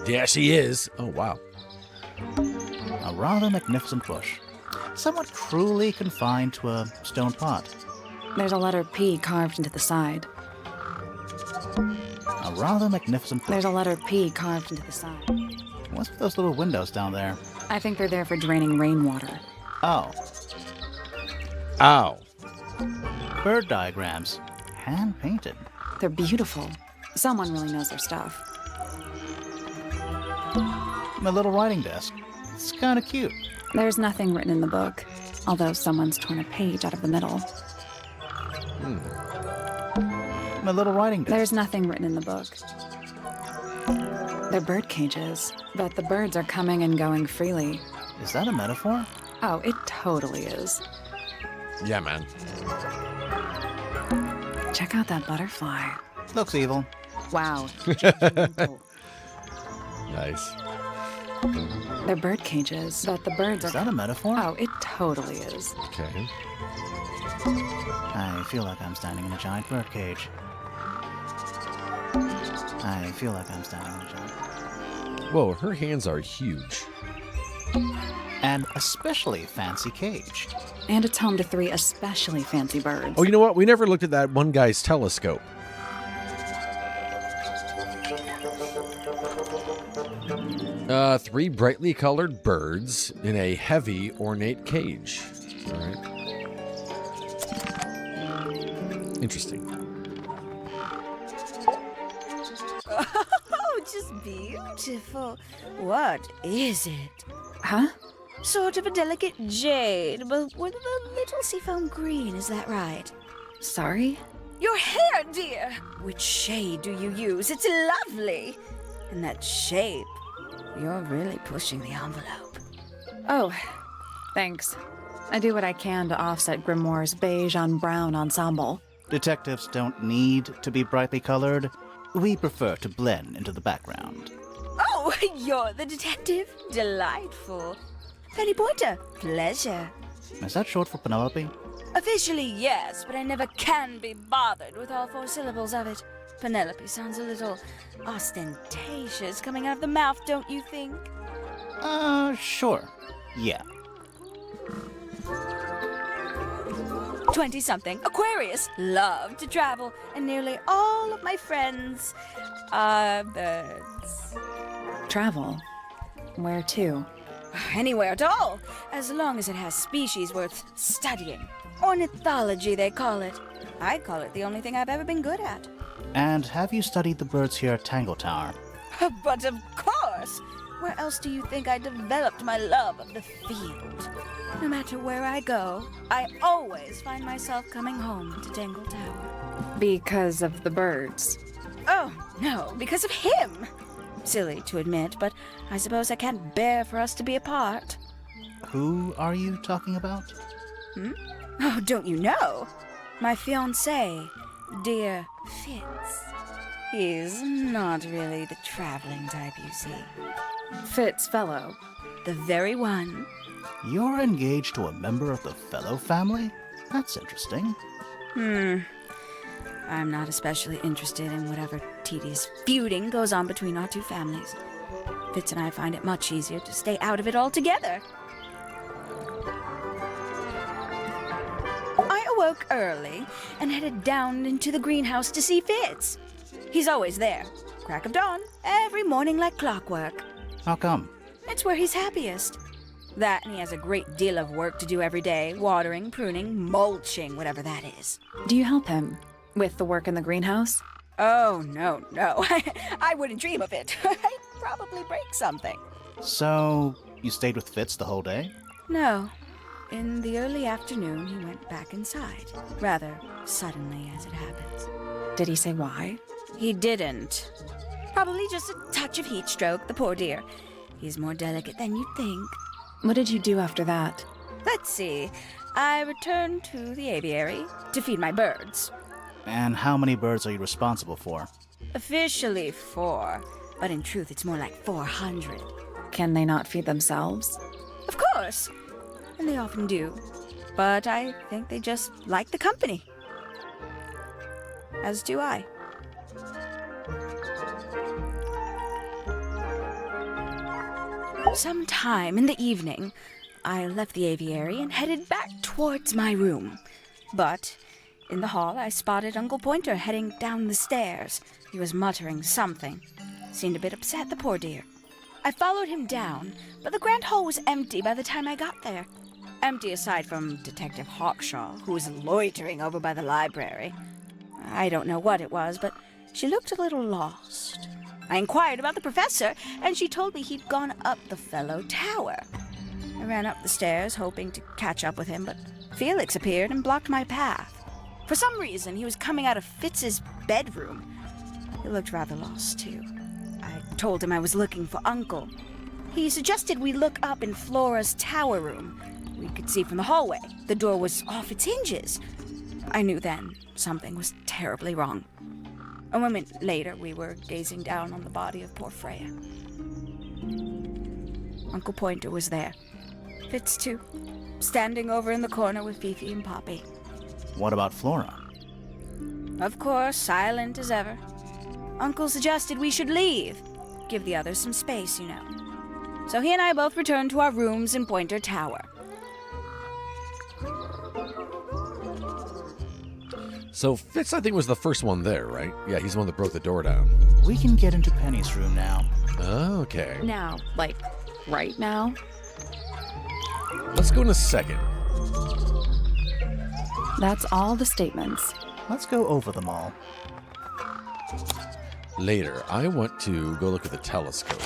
Yeah, she is. Oh, wow. A rather magnificent bush, somewhat cruelly confined to a stone pot. There's a letter P carved into the side. A rather magnificent bush. There's a letter P carved into the side. What's with those little windows down there? I think they're there for draining rainwater. Oh, Ow. bird diagrams. Hand-painted. They're beautiful. Someone really knows their stuff. My little writing desk. It's kind of cute. There's nothing written in the book, although someone's torn a page out of the middle. My little writing desk. There's nothing written in the book. They're bird cages, but the birds are coming and going freely. Is that a metaphor? Oh, it totally is. Yeah, man. Check out that butterfly. Looks evil. Wow. Nice. They're bird cages, but the birds Is are... that a metaphor? Oh, it totally is. Okay. I feel like I'm standing in a giant bird cage. I feel like I'm standing in a giant... Whoa, her hands are huge. An especially fancy cage. And it's home to 3 especially fancy birds. Oh, you know what? We never looked at that one guy's telescope. 3 brightly colored birds in a heavy, ornate cage. All right. Interesting. Oh, just beautiful. What is it? Huh? Sort of a delicate jade, but with a little seafoam green, is that right? Sorry? Your hair, dear! Which shade do you use? It's lovely! And that shape, you're really pushing the envelope. Oh, thanks. I do what I can to offset Grimoire's beige on brown ensemble. Detectives don't need to be brightly colored. We prefer to blend into the background. Oh, you're the detective? Delightful. Penny Pointer, pleasure. Is that short for Penelope? Officially, yes, but I never can be bothered with all 4 syllables of it. Penelope sounds a little ostentatious coming out of the mouth, don't you think? Sure. Yeah. 20-something, Aquarius, love to travel, and nearly all of my friends are birds. Travel? Where to? Anywhere at all, as long as it has species worth studying. Ornithology, they call it. I call it the only thing I've ever been good at. And have you studied the birds here at Tangle Tower? But of course! Where else do you think I developed my love of the field? No matter where I go, I always find myself coming home to Tangle Tower. Because of the birds. Oh, no, because of him! Silly to admit, but I suppose I can't bear for us to be apart. Who are you talking about? Oh, don't you know? My fiancé, dear Fitz. He's not really the traveling type, you see. Fitz fellow. The very one. You're engaged to a member of the Fellow family? That's interesting. I'm not especially interested in whatever tedious feuding goes on between our 2 families. Fitz and I find it much easier to stay out of it altogether. I awoke early and headed down into the greenhouse to see Fitz. He's always there, crack of dawn, every morning like clockwork. How come? It's where he's happiest. That and he has a great deal of work to do every day, watering, pruning, mulching, whatever that is. Do you help him with the work in the greenhouse? Oh, no. I wouldn't dream of it. I'd probably break something. So, you stayed with Fitz the whole day? No. In the early afternoon, he went back inside. Rather suddenly, as it happens. Did he say why? He didn't. Probably just a touch of heat stroke, the poor dear. He's more delicate than you'd think. What did you do after that? Let's see. I returned to the aviary to feed my birds. And how many birds are you responsible for? Officially 4, but in truth it's more like 400. Can they not feed themselves? Of course, and they often do. But I think they just like the company. As do I. Sometime in the evening, I left the aviary and headed back towards my room. But in the hall, I spotted Uncle Pointer heading down the stairs. He was muttering something. Seemed a bit upset, the poor dear. I followed him down, but the grand hall was empty by the time I got there. Empty aside from Detective Hawkshaw, who was loitering over by the library. I don't know what it was, but she looked a little lost. I inquired about the professor, and she told me he'd gone up the fellow tower. I ran up the stairs, hoping to catch up with him, but Felix appeared and blocked my path. For some reason, he was coming out of Fitz's bedroom. He looked rather lost, too. I told him I was looking for Uncle. He suggested we look up in Flora's tower room. We could see from the hallway. The door was off its hinges. I knew then something was terribly wrong. A moment later, we were gazing down on the body of poor Freya. Uncle Pointer was there. Fitz, too, standing over in the corner with Fifi and Poppy. What about Flora? Of course, silent as ever. Uncle suggested we should leave. Give the others some space, you know. So he and I both returned to our rooms in Pointer Tower. So Fitz, I think, was the first one there, right? Yeah, he's the one that broke the door down. We can get into Penny's room now. Okay. Now, like, right now? Let's go in a second. That's all the statements. Let's go over them all. Later, I want to go look at the telescope.